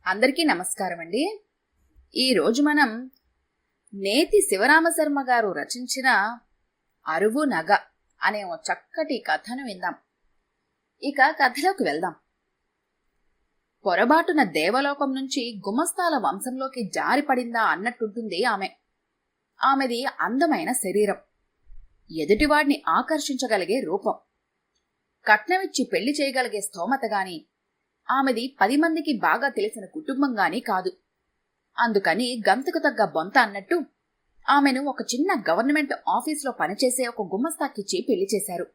అందరికీ నమస్కారం అండి. ఈరోజు మనం నేతి శివరామశర్మ గారు రచించిన అరువు నగ అనే ఓ చక్కటి కథను విందాం. ఇక కథలోకి వెళ్దాం. పొరబాటున దేవలోకం నుంచి గుమస్తాల వంశంలోకి జారిపడిందా అన్నట్టుంటుంది ఆమెది అందమైన శరీరం, ఎదుటివాడిని ఆకర్షించగలిగే రూపం, కట్నమిచ్చి పెళ్లి చేయగలిగే స్తోమత గాని ఆమెది 10 మందికి బాగా తెలిసిన కుటుంబం గాని కాదు. అందుకని గంతకు తగ్గ బొంత అన్నట్టు ఆమెను ఒక చిన్న గవర్నమెంట్ ఆఫీసులో పనిచేసే ఒక గుమస్తాకిచ్చి పెళ్లి చేశారు.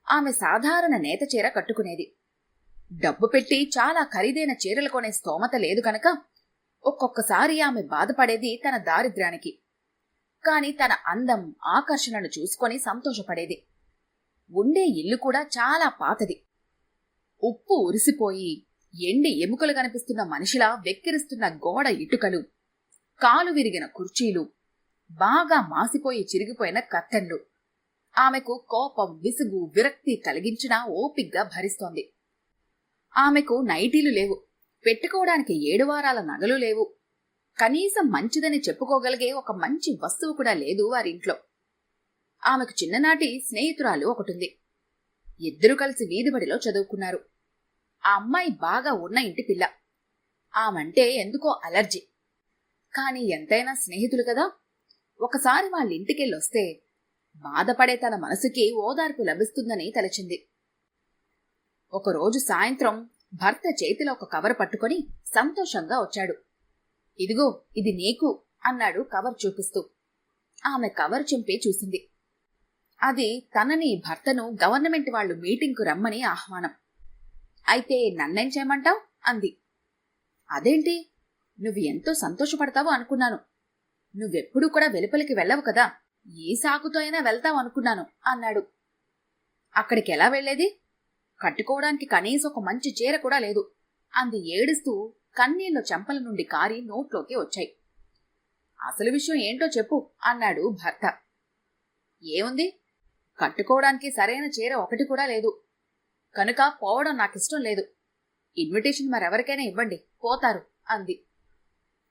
ఆమె సాధారణ నేత చీర కట్టుకునేది. డబ్బు పెట్టి చాలా ఖరీదైన చీరలు కొనే స్తోమత లేదు కనుక ఒక్కొక్కసారి ఆమె బాధపడేది తన దారిద్ర్యానికి. కాని తన అందం, ఆకర్షణను చూసుకొని సంతోషపడేది. ఉండే ఇల్లు కూడా చాలా పాతది. ఉప్పు ఉరిసిపోయి ఎండి ఎముకలు కనిపిస్తున్న మనిషిలా వెక్కిరిస్తున్న గోడ ఇటుకలు, కాలు విరిగిన కుర్చీలు, బాగా మాసిపోయి చిరిగిపోయిన కత్తెన్లు ఆమెకు కోపం, విసుగు, విరక్తి కలిగించినా ఓపిగ్గా భరిస్తోంది. ఆమెకు నైటీలు లేవు, పెట్టుకోవడానికి 7 వారాల నగలు లేవు, కనీసం మంచిదని చెప్పుకోగలిగే ఒక మంచి వస్తువు కూడా లేదు వారింట్లో. ఆమెకు చిన్ననాటి స్నేహితురాలు ఒకటుంది. ఇద్దరు కలిసి వీధిబడిలో చదువుకున్నారు. ఆ అమ్మాయి బాగా ఉన్న ఇంటి పిల్ల. ఆమంటే ఎందుకో అలర్జీ. కాని ఎంతైనా స్నేహితులు కదా. ఒకసారి వాళ్ళింటికెళ్ళొస్తే బాధపడే తన మనసుకి ఓదార్పు లభిస్తుందని తలచింది. ఒకరోజు సాయంత్రం భర్త చేతిలో ఒక కవర్ పట్టుకొని సంతోషంగా వచ్చాడు. ఇదిగో, ఇది నీకు అన్నాడు కవర్ చూపిస్తూ. ఆమె కవర్ చింపి చూసింది. అది తనని, భర్తను గవర్నమెంట్ వాళ్ళు మీటింగ్కు రమ్మని ఆహ్వానం. అయితే నన్నేం చేయమంటావ్ అంది. అదేంటి, నువ్వు ఎంతో సంతోషపడతావు అనుకున్నాను. నువ్వెప్పుడూ కూడా వెలుపలికి వెళ్ళవు కదా, ఏ సాకుతో అయినా వెళ్తావు అనుకున్నాను అన్నాడు. అక్కడికెలా వెళ్లేది? కట్టుకోవడానికి కనీసం ఒక మంచి చీర కూడా లేదు అంది ఏడుస్తూ. కన్నీళ్లు చెంపల నుండి కారి నోట్లోకి వచ్చాయి. అసలు విషయం ఏంటో చెప్పు అన్నాడు భర్త. ఏముంది, కట్టుకోవడానికి సరైన చీర ఒకటి కూడా లేదు కనుక పోవడం నాకిష్టం లేదు. ఇన్విటేషన్ మరెవరికైనా ఇవ్వండి, పోతారు అంది.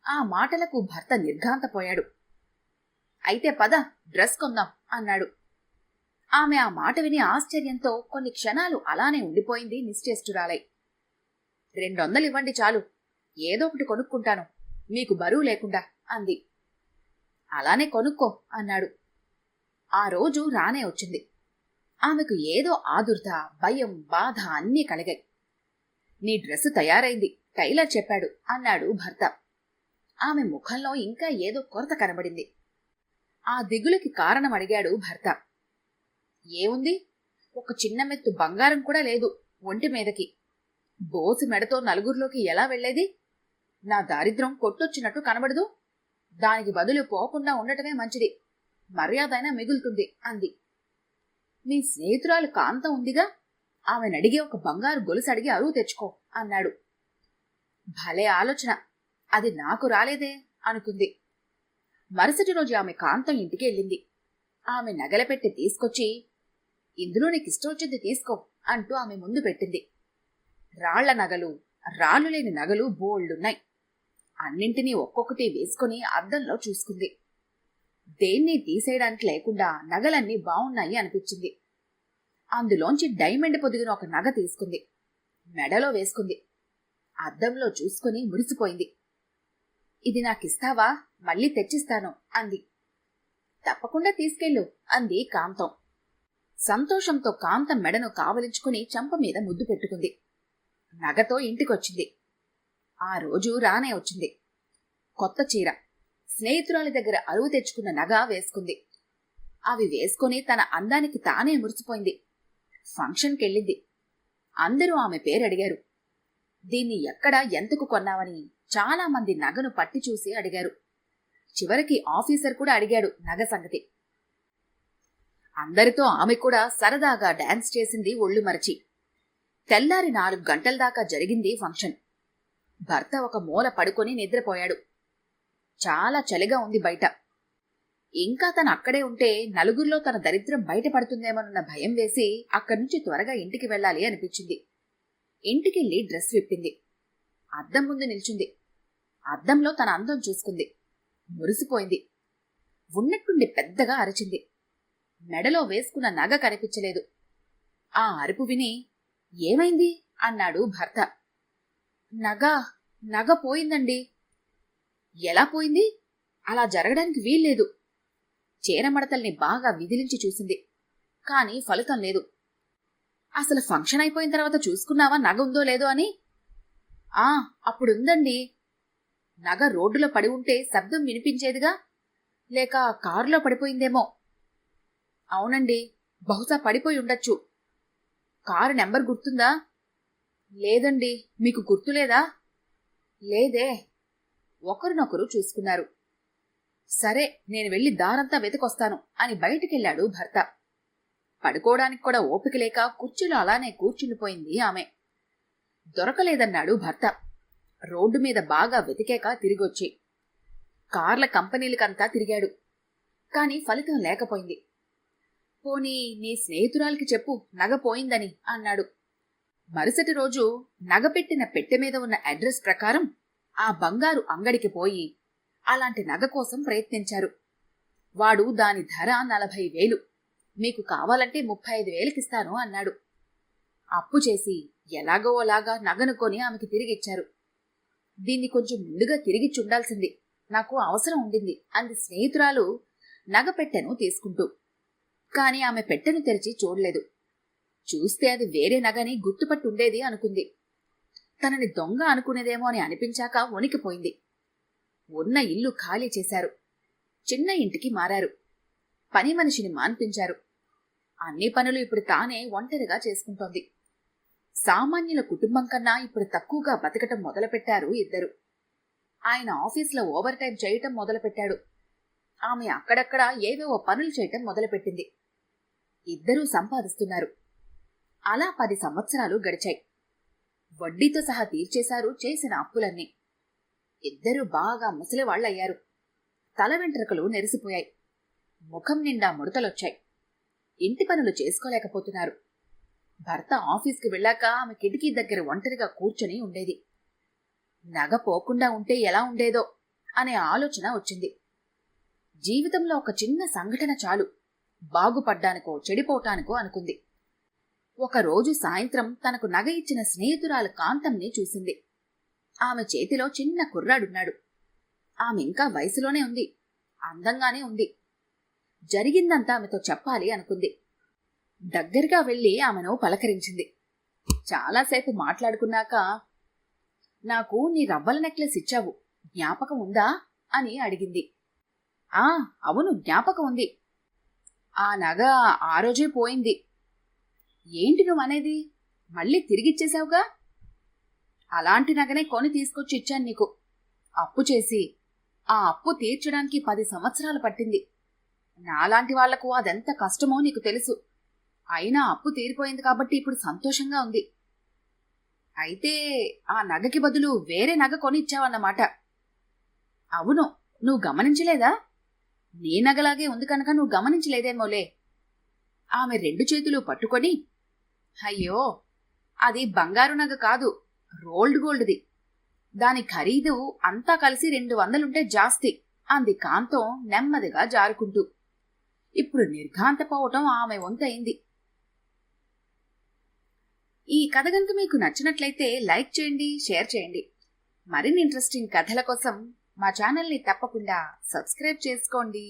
ఆ మాటలకు భర్త నిర్ఘాంతపోయాడు. అయితే పద, డ్రెస్ కొందాం అన్నాడు. ఆమె ఆ మాట విని ఆశ్చర్యంతో కొన్ని క్షణాలు అలానే ఉండిపోయింది నిశ్చేష్టురాలై. 200 ఇవ్వండి చాలు, ఏదో ఒకటి కొనుక్కుంటాను, మీకు బరువు లేకుండా అంది. అలానే కొనుక్కో అన్నాడు. ఆ రోజు రానే వచ్చింది. ఆమెకు ఏదో ఆదుర్ద, భయం, బాధ అన్నీ కలిగాయి. నీ డ్రెస్సు తయారైంది, టైలర్ చెప్పాడు అన్నాడు భర్త. ఆమె ముఖంలో ఇంకా ఏదో కొరత కనబడింది. ఆ దిగులుకి కారణం అడిగాడు భర్త. ఏముంది, ఒక చిన్న మెత్తు బంగారం కూడా లేదు ఒంటి మీదకి. బోసు మెడతో నలుగురిలోకి ఎలా వెళ్లేది? నా దారిద్ర్యం కొట్టొచ్చినట్టు కనబడదు. దానికి బదులు పోకుండా ఉండటమే మంచిది, మర్యాదైనా మిగులుతుంది అంది. మీ స్నేహితురాలు కాంత ఉందిగా, ఆమెనడిగి ఒక బంగారు గొలుసు అడిగి అరువు తెచ్చుకో అన్నాడు. భలే ఆలోచన, అది నాకు రాలేదే అనుకుంది. మరుసటి రోజు ఆమె కాంతం ఇంటికి వెళ్ళింది. ఆమె నగల పెట్టి తీసుకొచ్చి, ఇందులో నీకిష్టం వచ్చింది తీసుకో అంటూ ఆమె ముందు పెట్టింది. రాళ్ల నగలు, రాళ్ళు లేని నగలు బోల్డున్నాయి. అన్నింటినీ ఒక్కొక్కటి వేసుకుని అద్దంలో చూసుకుంది. దేన్ని తీసేయడానికి లేకుండా నగలన్నీ బావున్నాయి అనిపించింది. అందులోంచి డైమండ్ పొదిగిన ఒక నగ తీసుకుంది, మెడలో వేసుకుంది. అద్దంలో చూసుకుని మురిసిపోయింది. ఇది నాకిస్తావా? మళ్ళీ తెచ్చిస్తాను అంది. తప్పకుండా తీసుకెళ్ళు అంది కాంతం. సంతోషంతో కాంతం మెడను కావలించుకుని చంప మీద ముద్దు పెట్టుకుంది. నగతో ఇంటికొచ్చింది. ఆ రోజు రానే వచ్చింది. కొత్త చీర, స్నేహితురాలి దగ్గర అరువు తెచ్చుకున్న నగ వేసుకుంది. అవి వేసుకుని తన అందానికి తానే మురిసిపోయింది. ఫంక్షన్కెళ్ళింది. అందరూ ఆమె పేరడిగారు. దీన్ని ఎక్కడ, ఎంతకు కొన్నావని చాలా మంది నగను పట్టి చూసి అడిగారు. చివరికి ఆఫీసర్ కూడా అడిగాడు నగ సంగతి. అందరితో ఆమె కూడా సరదాగా డాన్స్ చేసింది ఒళ్ళు మరచి. తెల్లారి 4 గంటల దాకా జరిగింది ఫంక్షన్. భర్త ఒక మూల పడుకొని నిద్రపోయాడు. చాలా చలిగా ఉంది బయట. ఇంకా తను అక్కడే ఉంటే నలుగురిలో తన దరిద్రం బయటపడుతుందేమోనన్న భయం వేసి అక్కడి నుంచి త్వరగా ఇంటికి వెళ్ళాలి అనిపించింది. ఇంటికెళ్ళి డ్రెస్ విప్పింది. అద్దం ముందు నిల్చుంది. అద్దంలో తన అందం చూసుకుంది. మురిసిపోయింది. ఉన్నట్టుండి పెద్దగా అరిచింది. మెడలో వేసుకున్న నగ కనిపించలేదు. ఆ అరుపు విని, ఏమైంది అన్నాడు భర్త. నగ పోయిందండి. ఎలా పోయింది? అలా జరగడానికి వీల్లేదు. చీరమడతల్ని బాగా విదిలించి చూసింది. కాని ఫలితం లేదు. అసలు ఫంక్షన్ అయిపోయిన తర్వాత చూసుకున్నావా నగ ఉందో లేదో అని? అప్పుడుందండి. నగ రోడ్డులో పడి ఉంటే శబ్దం వినిపించేదిగా. లేక కారులో పడిపోయిందేమో. అవునండి, బహుశా పడిపోయి ఉండొచ్చు. కారు నెంబర్ గుర్తుందా? లేదండి. మీకు గుర్తులేదా? లేదే. ఒకరినొకరు చూసుకున్నారు. సరే, నేను వెళ్లి దారంతా వెతికొస్తాను అని బయటికెళ్లాడు భర్త. పడుకోవడానికి కూడా ఓపిక లేక కుర్చీలో అలానే కూర్చుండిపోయింది ఆమె. దొరకలేదన్నాడు భర్త. రోడ్డు మీద బాగా వెతికాక తిరిగొచ్చి కార్ల కంపెనీలకంతా తిరిగాడు. కాని ఫలితం లేకపోయింది. పోనీ నీ స్నేహితురాలికి చెప్పు నగ పోయిందని అన్నాడు. మరుసటి రోజు నగ పెట్టిన పెట్టె మీద ఉన్న అడ్రస్ ప్రకారం ఆ బంగారు అంగడికి పోయి అలాంటి నగ కోసం ప్రయత్నించారు. వాడు దాని ధర 40,000. మీకు కావాలంటే 35,000కిస్తాను అన్నాడు. అప్పు చేసి ఎలాగో అలాగా నగను కొని ఆమెకి తిరిగిచ్చారు. దీన్ని కొంచెం ముందుగా తిరిగిచ్చుండాల్సింది, నాకు అవసరం ఉండింది అంది స్నేహితురాలు నగ పెట్టెను తీసుకుంటూ. కాని ఆమె పెట్టెను తెరిచి చూడలేదు. చూస్తే అది వేరే నగని గుర్తుపట్టుండేది అనుకుంది. తనని దొంగ అనుకునేదేమో అని అనిపించాక వణికిపోయింది. ఉన్న ఇల్లు ఖాళీ చేశారు. చిన్న ఇంటికి మారారు. పని మనిషిని మాన్పించారు. అన్ని పనులు ఇప్పుడు తానే ఒంటరిగా చేసుకుంటోంది. సామాన్యుల కుటుంబం కన్నా ఇప్పుడు తక్కువగా బతకటం మొదలుపెట్టారు ఇద్దరు. ఆయన ఆఫీసులో ఓవర్ టైం చేయటం మొదలుపెట్టాడు. ఆమె అక్కడక్కడ ఏవేవో పనులు చేయటం మొదలుపెట్టింది. ఇద్దరూ సంపాదిస్తున్నారు. అలా 10 సంవత్సరాలు గడిచాయి. వడ్డీతో సహా తీర్చేశారు చేసిన అప్పులన్నీ. ఇద్దరూ బాగా ముసలివాళ్లయ్యారు. తల వెంట్రుకలు నెరిసిపోయాయి. ముఖం నిండా ముడతలొచ్చాయి. ఇంటి పనులు చేసుకోలేకపోతున్నారు. భర్త ఆఫీస్కి వెళ్ళాక ఆమె కిటికీ దగ్గర ఒంటరిగా కూర్చొని ఉండేది. నగ పోకుండా ఉంటే ఎలా ఉండేదో అనే ఆలోచన వచ్చింది. జీవితంలో ఒక చిన్న సంఘటన చాలు, బాగుపడ్డానికో చెడిపోవటానికో అనుకుంది. ఒకరోజు సాయంత్రం తనకు నగ ఇచ్చిన స్నేహితురాలు కాంతంని చూసింది. ఆమె చేతిలో చిన్న కుర్రాడున్నాడు. ఆమె ఇంకా వయసులోనే ఉంది, అందంగానే ఉంది. జరిగిందంతా ఆమెతో చెప్పాలి అనుకుంది. దగ్గరగా వెళ్లి ఆమెను పలకరించింది. చాలాసేపు మాట్లాడుకున్నాక, నాకు నీ రవ్వల నెక్లెస్ ఇచ్చావు, జ్ఞాపకం ఉందా అని అడిగింది. అవును, జ్ఞాపకం ఉంది. ఆ నగ ఆ రోజే పోయింది. ఏంటి నువ్వనేది? మళ్ళీ తిరిగిచ్చేశావుగా? అలాంటి నగనే కొని తీసుకొచ్చి ఇచ్చాను నీకు. అప్పు చేసి ఆ అప్పు తీర్చడానికి 10 సంవత్సరాలు పట్టింది. నాలాంటి వాళ్లకు అదెంత కష్టమో నీకు తెలుసు. అయినా అప్పు తీరిపోయింది కాబట్టి ఇప్పుడు సంతోషంగా ఉంది. అయితే ఆ నగకి బదులు వేరే నగ కొని ఇచ్చావన్నమాట. అవును, నువ్వు గమనించలేదా? నీ నగలాగే ఉంది కనుక నువ్వు గమనించలేదేమోలే. ఆమె 2 చేతులు పట్టుకొని, అయ్యో, అది బంగారు నగ కాదు, రోల్డ్ గోల్డ్ది. దాని ఖరీదు అంతా కలిసి 200 జాస్తి అంది కాంతం నెమ్మదిగా జారుకుంటూ. ఇప్పుడు నిర్ఘాంతపోవటం ఆమె వంతయింది. ఈ కథ గనుక మీకు నచ్చినట్లయితే లైక్ చేయండి, షేర్ చేయండి. మరిన్ని ఇంట్రెస్టింగ్ కథల కోసం మా ఛానల్ని తప్పకుండా సబ్స్క్రైబ్ చేసుకోండి.